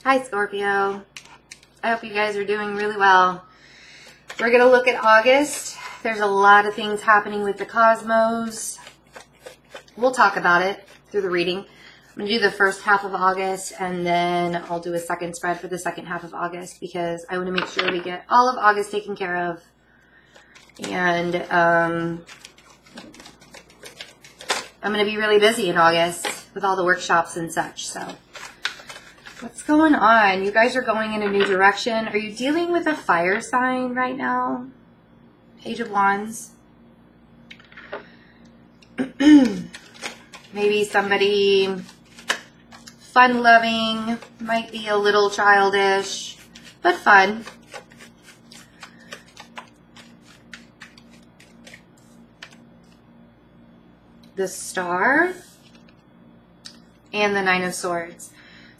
Hi, Scorpio. I hope you guys are doing really well. We're going to look at August. There's a lot of things happening with the cosmos. We'll talk about it through the reading. I'm going to do the first half of August, and then I'll do a second spread for the second half of August because I want to make sure we get all of August taken care of. And I'm going to be really busy in August with all the workshops and such, so... What's going on? You guys are going in a new direction. Are you dealing with a fire sign right now? Page of Wands. Maybe somebody fun-loving, might be a little childish, but fun. The Star and the Nine of Swords.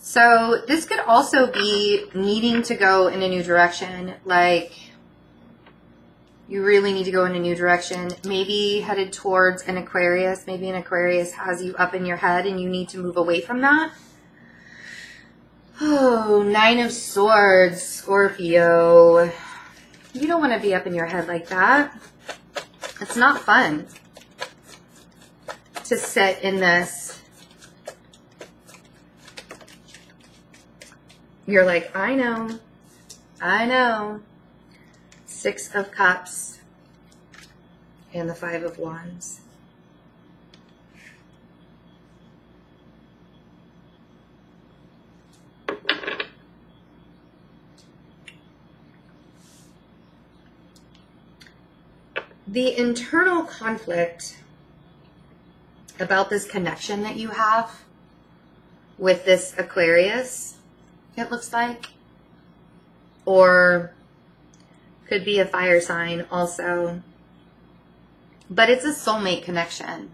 So this could also be needing to go in a new direction. Like you really need to go in a new direction. Maybe headed towards an Aquarius. Maybe an Aquarius has you up in your head and you need to move away from that. Oh, Nine of Swords, Scorpio. You don't want to be up in your head like that. It's not fun to sit in this. You're like, I know. Six of Cups and the Five of Wands. The internal conflict about this connection that you have with this Aquarius, it looks like, or could be a fire sign also, but it's a soulmate connection,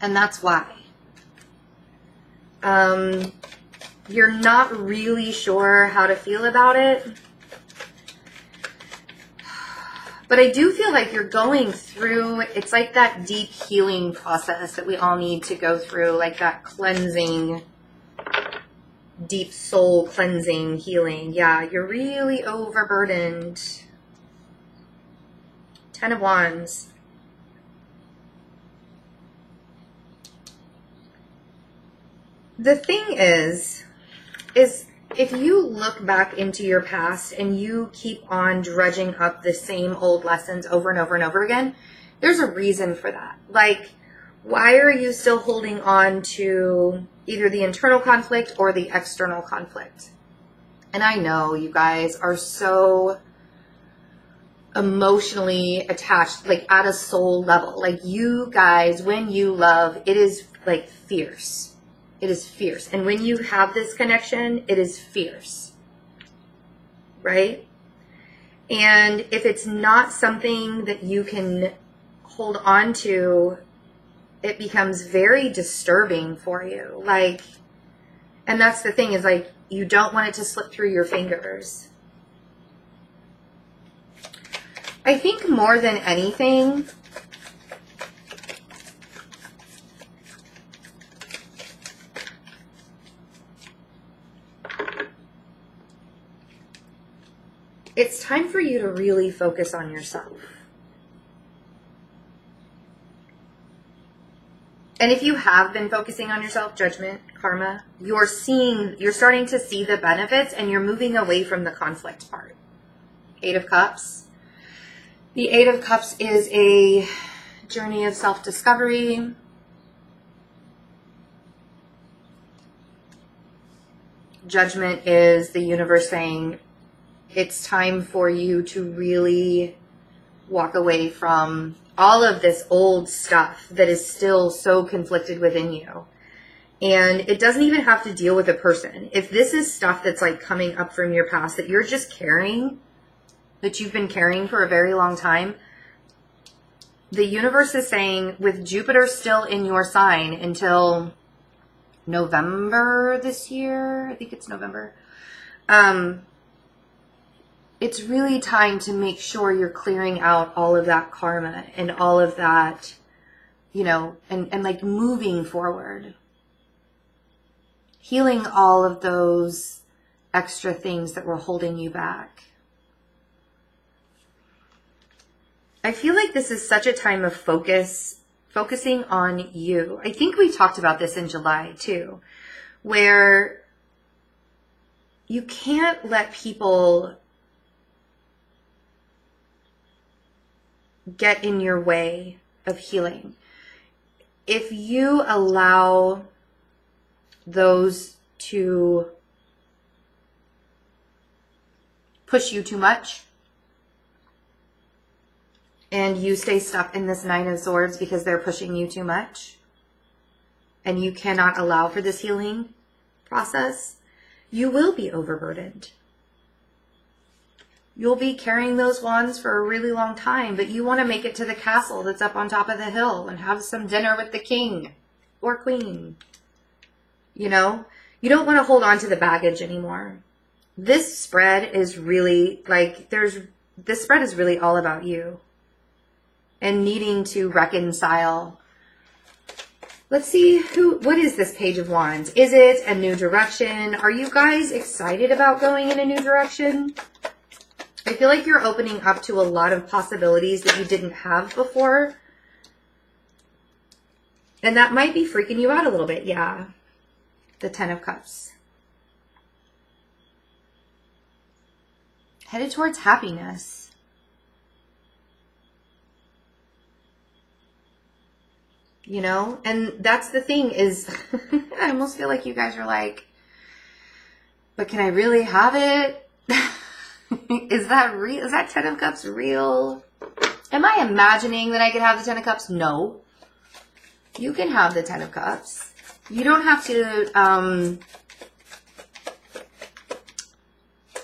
and that's why. You're not really sure how to feel about it, but I do feel like you're going through, it's like that deep healing process that we all need to go through, like that cleansing, deep soul cleansing, healing. Yeah, you're really overburdened. Ten of Wands. The thing is if you look back into your past and you keep on dredging up the same old lessons over and over and over again, there's a reason for that. Like, why are you still holding on to either the internal conflict or the external conflict? And I know you guys are so emotionally attached, like at a soul level. Like you guys, when you love, it is like fierce. It is fierce. And when you have this connection, it is fierce. Right? And if it's not something that you can hold on to, it becomes very disturbing for you. Like, and that's the thing, is like, you don't want it to slip through your fingers. I think more than anything, it's time for you to really focus on yourself. And if you have been focusing on yourself, judgment, karma, you're starting to see the benefits and you're moving away from the conflict part. Eight of Cups. The Eight of Cups is a journey of self-discovery. Judgment is the universe saying it's time for you to really walk away from all of this old stuff that is still so conflicted within you. And it doesn't even have to deal with a person. If this is stuff that's like coming up from your past that you're just carrying, that you've been carrying for a very long time, the universe is saying, with Jupiter still in your sign until November this year, I think it's November, it's really time to make sure you're clearing out all of that karma and all of that, you know, and like moving forward. Healing all of those extra things that were holding you back. I feel like this is such a time of focusing on you. I think we talked about this in July too, where you can't let people get in your way of healing. If you allow those to push you too much, and you stay stuck in this Nine of Swords because they're pushing you too much, and you cannot allow for this healing process, you will be overburdened. You'll be carrying those wands for a really long time, but you want to make it to the castle that's up on top of the hill and have some dinner with the king or queen. You know, you don't want to hold on to the baggage anymore. This spread is really like, this spread is really all about you and needing to reconcile. Let's see what is this Page of Wands? Is it a new direction? Are you guys excited about going in a new direction? I feel like you're opening up to a lot of possibilities that you didn't have before. And that might be freaking you out a little bit. Yeah. The Ten of Cups. Headed towards happiness. You know, and that's the thing is, I almost feel like you guys are like, but can I really have it? Is that real? Is that Ten of Cups real? Am I imagining that I could have the Ten of Cups? No. You can have the Ten of Cups. You don't have to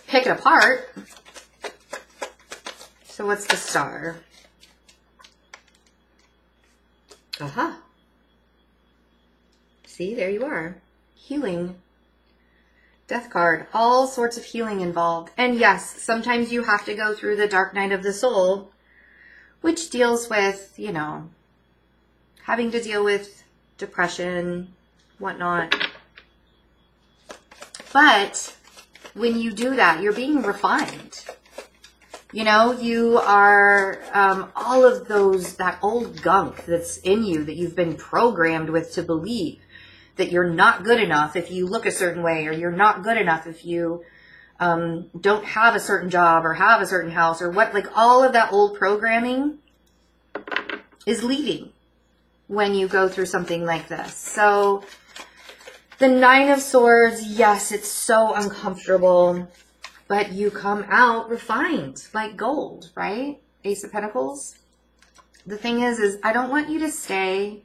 pick it apart. So what's the Star? Aha. See, there you are. Healing. Death card. All sorts of healing involved. And yes, sometimes you have to go through the dark night of the soul, which deals with, you know, having to deal with depression, whatnot. But when you do that, you're being refined. You know, you are all of that old gunk that's in you that you've been programmed with to believe that you're not good enough if you look a certain way, or you're not good enough if you don't have a certain job or have a certain house or what, like all of that old programming is leaving when you go through something like this. So the Nine of Swords, yes, it's so uncomfortable, but you come out refined like gold, right? Ace of Pentacles. The thing is I don't want you to stay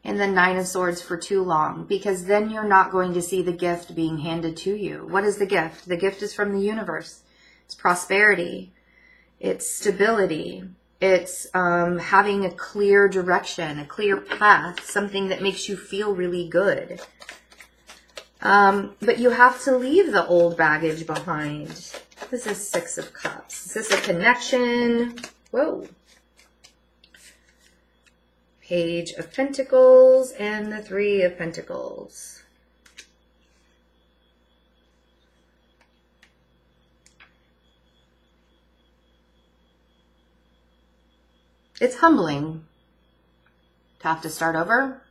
in the Nine of Swords for too long, because then you're not going to see the gift being handed to you. What is the gift? The gift is from the universe. It's prosperity. It's stability. It's having a clear direction, a clear path, something that makes you feel really good. But you have to leave the old baggage behind. This is Six of Cups. Is this a connection? Whoa. Page of Pentacles and the Three of Pentacles. It's humbling to have to start over.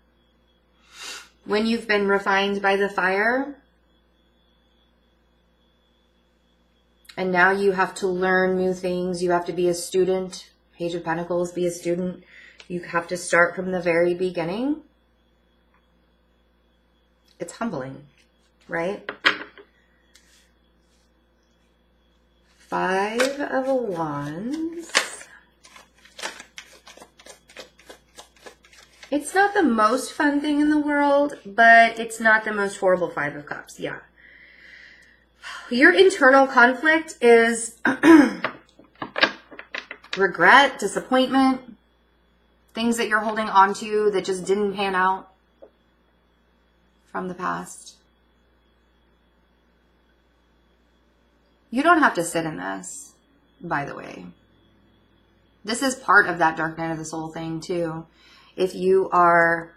When you've been refined by the fire, and now you have to learn new things. You have to be a student. Page of Pentacles, be a student. You have to start from the very beginning. It's humbling, right? Five of Wands. It's not the most fun thing in the world, but it's not the most horrible Five of Cups. Yeah. Your internal conflict is regret, disappointment, things that you're holding on to that just didn't pan out from the past. You don't have to sit in this, by the way. This is part of that dark night of the soul thing too. If you are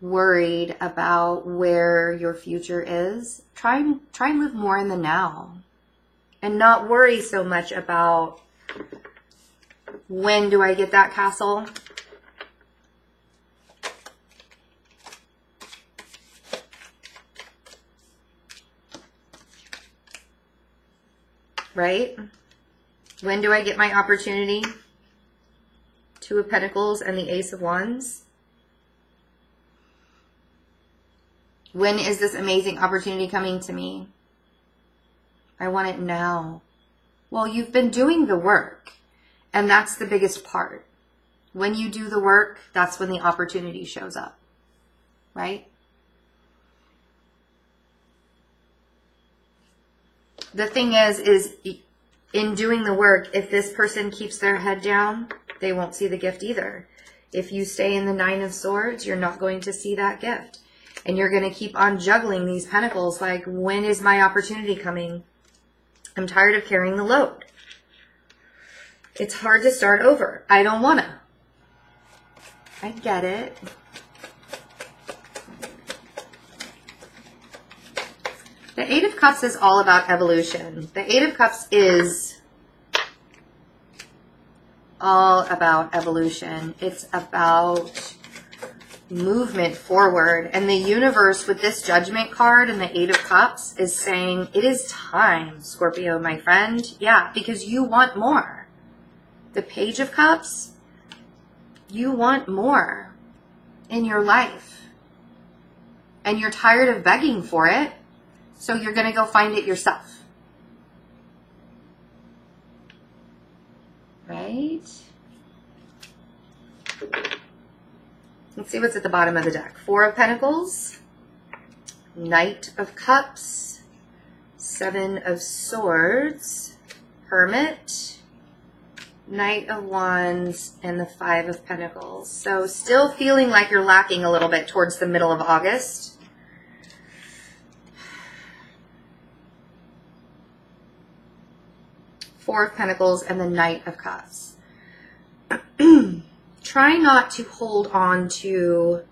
worried about where your future is, try and live more in the now and not worry so much about when do I get that castle. Right? When do I get my opportunity? Two of Pentacles and the Ace of Wands. When is this amazing opportunity coming to me? I want it now. Well, you've been doing the work, and that's the biggest part. When you do the work, that's when the opportunity shows up, right? The thing is in doing the work, if this person keeps their head down, they won't see the gift either. If you stay in the Nine of Swords, you're not going to see that gift. And you're going to keep on juggling these pentacles like, when is my opportunity coming? I'm tired of carrying the load. It's hard to start over. I don't want to. I get it. The Eight of Cups is all about evolution. The Eight of Cups is all about evolution. It's about movement forward. And the universe with this Judgment card and the Eight of Cups is saying, it is time, Scorpio, my friend. Yeah, because you want more. The Page of Cups, you want more in your life. And you're tired of begging for it. So you're going to go find it yourself. Right? Let's see what's at the bottom of the deck. Four of Pentacles, Knight of Cups, Seven of Swords, Hermit, Knight of Wands, and the Five of Pentacles. So still feeling like you're lacking a little bit towards the middle of August. Four of Pentacles and the Knight of Cups. Try not to hold on to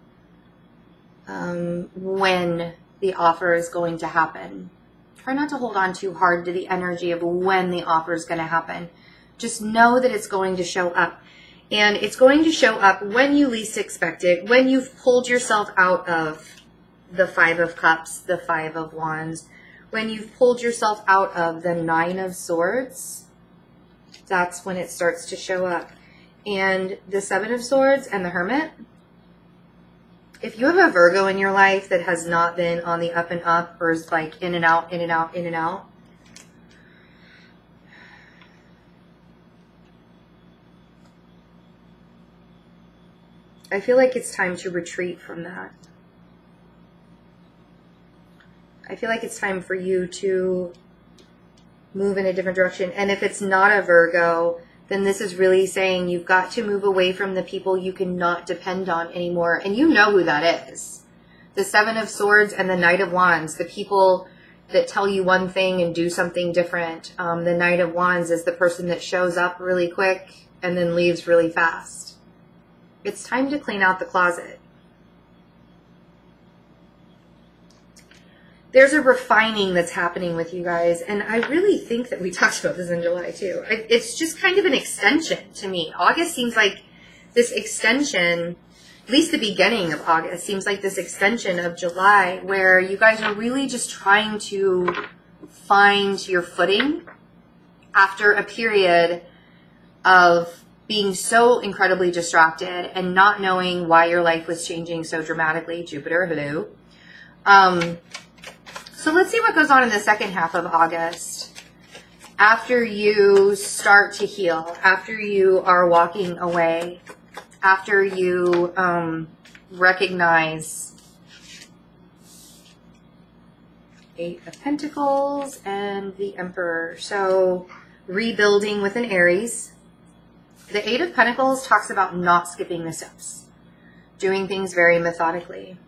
when the offer is going to happen. Try not to hold on too hard to the energy of when the offer is going to happen. Just know that it's going to show up. And it's going to show up when you least expect it, when you've pulled yourself out of the Five of Cups, the Five of Wands, when you've pulled yourself out of the Nine of Swords. That's when it starts to show up. And the Seven of Swords and the Hermit. If you have a Virgo in your life that has not been on the up and up, or is like in and out, in and out, in and out, I feel like it's time to retreat from that. I feel like it's time for you to move in a different direction. And if it's not a Virgo, then this is really saying you've got to move away from the people you cannot depend on anymore. And you know who that is. The Seven of Swords and the Knight of Wands, the people that tell you one thing and do something different. The Knight of Wands is the person that shows up really quick and then leaves really fast. It's time to clean out the closet. There's a refining that's happening with you guys, and I really think that we talked about this in July too. It's just kind of an extension to me. August seems like this extension, at least the beginning of August, seems like this extension of July, where you guys are really just trying to find your footing after a period of being so incredibly distracted and not knowing why your life was changing so dramatically. Jupiter, hello. So let's see what goes on in the second half of August. After you start to heal, after you are walking away, after you recognize Eight of Pentacles and the Emperor. So rebuilding with an Aries. The Eight of Pentacles talks about not skipping the steps, doing things very methodically.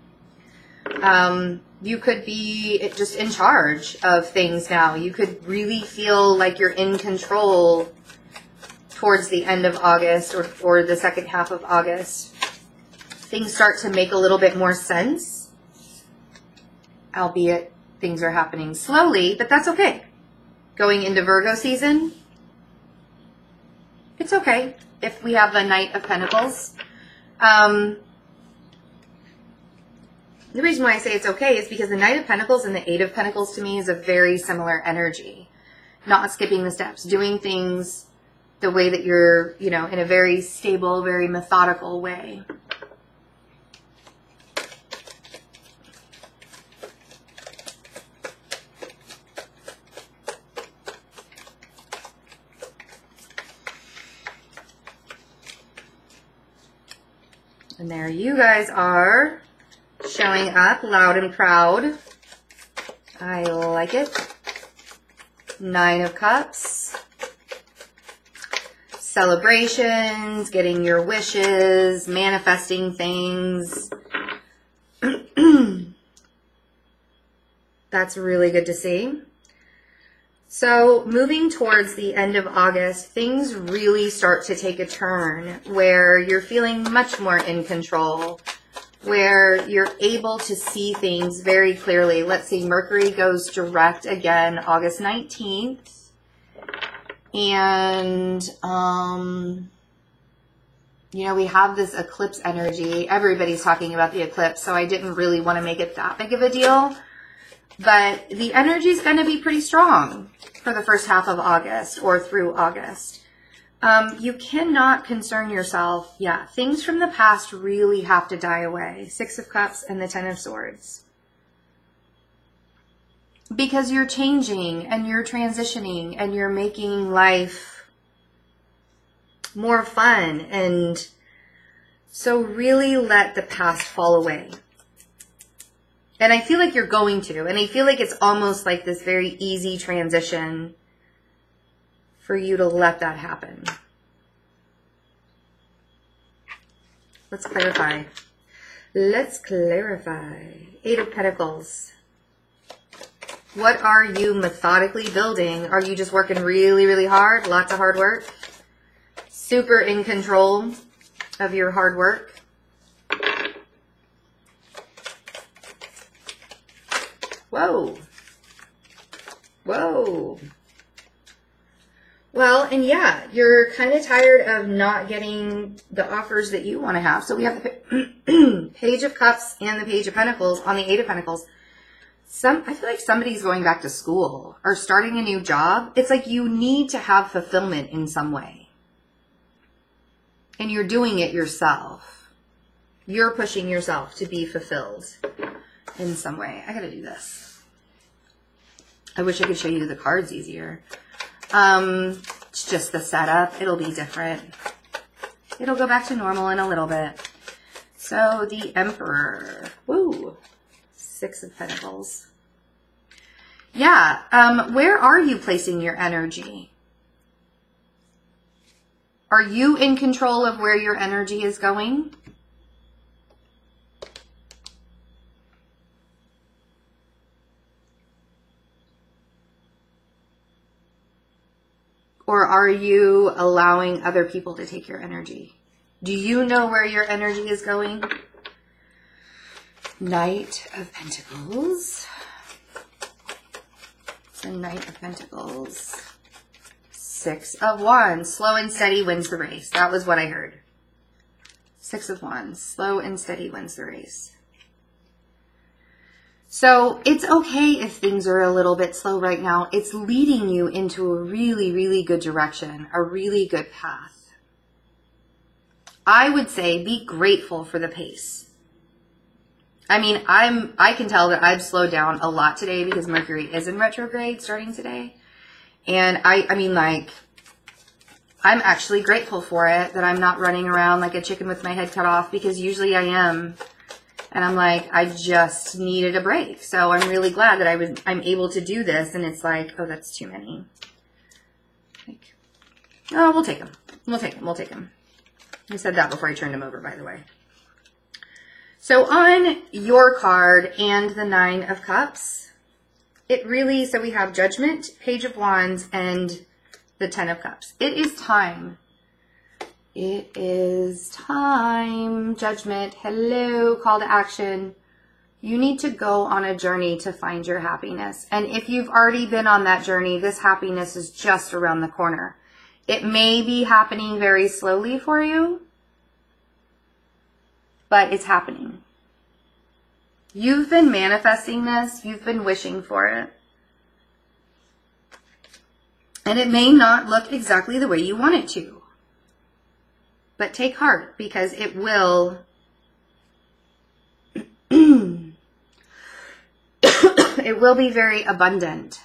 You could be just in charge of things now. You could really feel like you're in control towards the end of August or the second half of August. things start to make a little bit more sense, albeit things are happening slowly, but that's okay. Going into Virgo season, it's okay if we have the Knight of Pentacles. The reason why I say it's okay is because the Knight of Pentacles and the Eight of Pentacles to me is a very similar energy. Not skipping the steps, doing things the way that you're, you know, in a very stable, very methodical way. And there you guys are, showing up loud and proud. I like it. Nine of Cups. Celebrations, getting your wishes, manifesting things. That's really good to see. So moving towards the end of August, things really start to take a turn where you're feeling much more in control, where you're able to see things very clearly. Let's see, Mercury goes direct again August 19th. And, you know, we have this eclipse energy. Everybody's talking about the eclipse, so I didn't really want to make it that big of a deal. But the energy is going to be pretty strong for the first half of August or through August. You cannot concern yourself. Yeah, things from the past really have to die away. Six of Cups and the Ten of Swords. Because you're changing and you're transitioning and you're making life more fun. And so really let the past fall away. And I feel like you're going to. And I feel like it's almost like this very easy transition for you to let that happen. Let's clarify. Let's clarify. Eight of Pentacles. What are you methodically building? Are you just working really, really hard? Lots of hard work? Super in control of your hard work? Whoa. Whoa. Well, and yeah, you're kind of tired of not getting the offers that you want to have. So we have the Page of Cups and the Page of Pentacles on the Eight of Pentacles. I feel like somebody's going back to school or starting a new job. It's like you need to have fulfillment in some way. And you're doing it yourself. You're pushing yourself to be fulfilled in some way. I gotta do this. I wish I could show you the cards easier. It's just the setup. It'll be different. It'll go back to normal in a little bit. So the Emperor. Woo. Six of Pentacles. Yeah. Where are you placing your energy? Are you in control of where your energy is going? Or are you allowing other people to take your energy? Do you know where your energy is going? Knight of Pentacles. It's a Knight of Pentacles. Six of Wands. Slow and steady wins the race. That was what I heard. Six of Wands. Slow and steady wins the race. So it's okay if things are a little bit slow right now. It's leading you into a really, really good direction, a really good path. I would say be grateful for the pace. I mean, I can tell that I've slowed down a lot today because Mercury is in retrograde starting today. And I mean, like, I'm actually grateful for it, that I'm not running around like a chicken with my head cut off, because usually I am. And I'm like, I just needed a break. So I'm really glad that I'm able to do this. And it's like, oh, that's too many. Like, oh, we'll take them. We'll take them. We'll take them. I said that before I turned them over, by the way. So on your card and the Nine of Cups, it really, so we have Judgment, Page of Wands, and the Ten of Cups. It is time It is time. Judgment. Hello. Call to action. You need to go on a journey to find your happiness. And if you've already been on that journey, this happiness is just around the corner. It may be happening very slowly for you, but it's happening. You've been manifesting this. You've been wishing for it. And it may not look exactly the way you want it to. But take heart, because it will. It will be very abundant.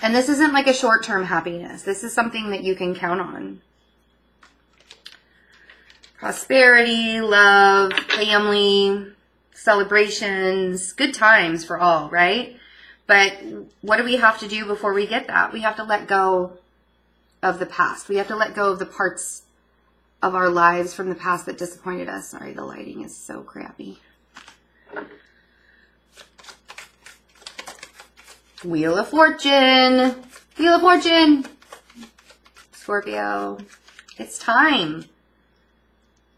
And this isn't like a short-term happiness. This is something that you can count on. Prosperity, love, family, celebrations, good times for all, right? But what do we have to do before we get that? We have to let go of the past. We have to let go of the parts of our lives from the past that disappointed us. Sorry, the lighting is so crappy. Wheel of Fortune. Wheel of Fortune. Scorpio. It's time.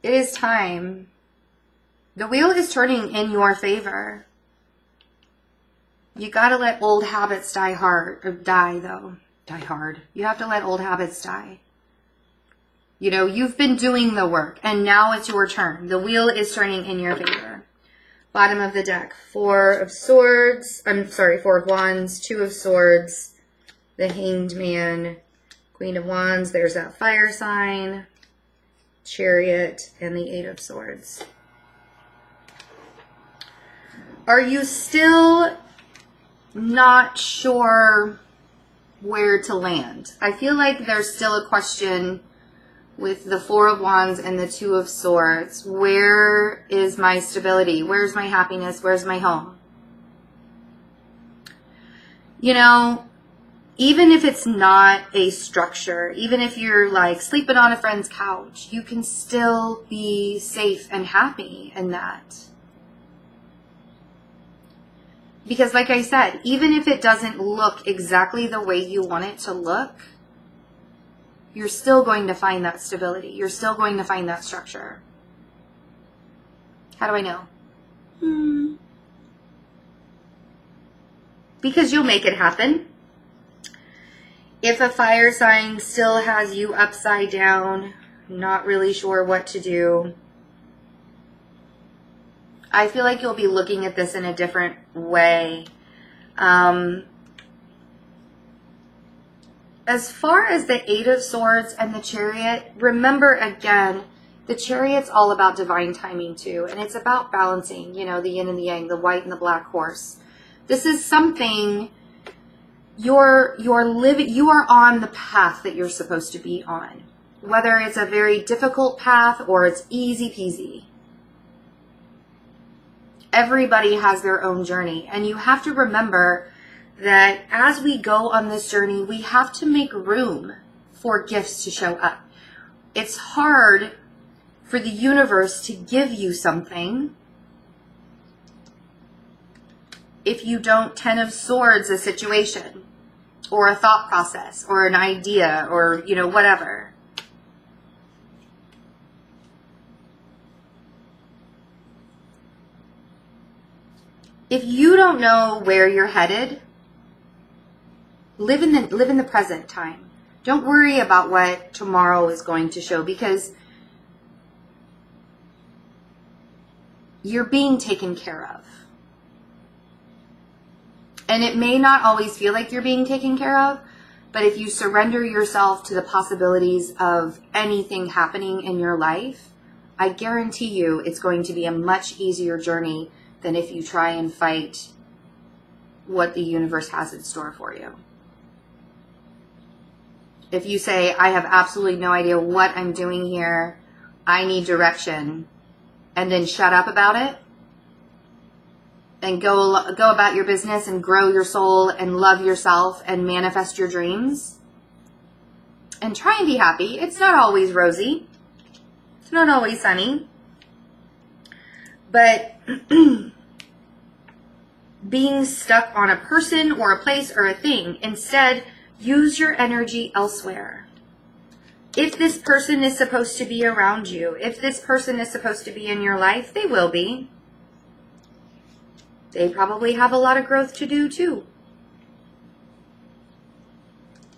It is time. The wheel is turning in your favor. You got to let old habits die hard. Or die, though. Die hard. You have to let old habits die. You know, you've been doing the work, and now it's your turn. The wheel is turning in your favor. Bottom of the deck, Four of Wands, Two of Swords, the Hanged Man, Queen of Wands, there's that fire sign, Chariot, and the Eight of Swords. Are you still not sure where to land? I feel like there's still a question with the Four of Wands and the Two of Swords. Where is my stability? Where's my happiness? Where's my home? You know, even if it's not a structure, even if you're like sleeping on a friend's couch, you can still be safe and happy in that. Because like I said, even if it doesn't look exactly the way you want it to look, you're still going to find that stability. You're still going to find that structure. How do I know? Because you'll make it happen. If a fire sign still has you upside down, not really sure what to do, I feel like you'll be looking at this in a different way. As far as the Eight of Swords and the Chariot, remember again, the Chariot's all about divine timing too. And it's about balancing, you know, the yin and the yang, the white and the black horse. This is something you are on the path that you're supposed to be on. Whether it's a very difficult path or it's easy peasy. Everybody has their own journey. And you have to remember that as we go on this journey, we have to make room for gifts to show up. It's hard for the universe to give you something if you don't Ten of Swords a situation or a thought process or an idea or, you know, whatever. If you don't know where you're headed, live in the present time. Don't worry about what tomorrow is going to show, because you're being taken care of. And it may not always feel like you're being taken care of, but if you surrender yourself to the possibilities of anything happening in your life, I guarantee you it's going to be a much easier journey than if you try and fight what the universe has in store for you. If you say, I have absolutely no idea what I'm doing here, I need direction, and then shut up about it, and go about your business and grow your soul and love yourself and manifest your dreams, and try and be happy. It's not always rosy. It's not always sunny. But being stuck on a person or a place or a thing, instead, use your energy elsewhere. If this person is supposed to be around you, if this person is supposed to be in your life, they will be. They probably have a lot of growth to do too.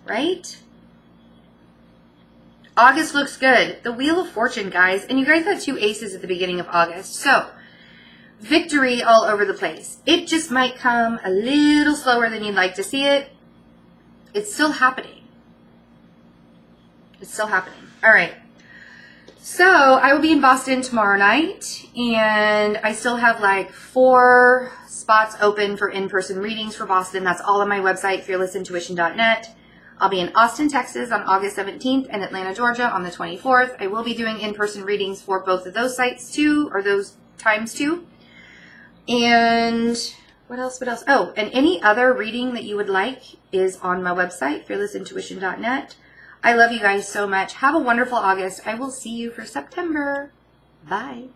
Right? August looks good. The Wheel of Fortune, guys. And you guys had 2 aces at the beginning of August. So, victory all over the place. It just might come a little slower than you'd like to see it. It's still happening. It's still happening. All right. So, I will be in Boston tomorrow night. And I still have like 4 spots open for in-person readings for Boston. That's all on my website, fearlessintuition.net. I'll be in Austin, Texas on August 17th and Atlanta, Georgia on the 24th. I will be doing in-person readings for both of those sites too, or those times too. And what else? Oh, and any other reading that you would like is on my website, fearlessintuition.net. I love you guys so much. Have a wonderful August. I will see you for September. Bye.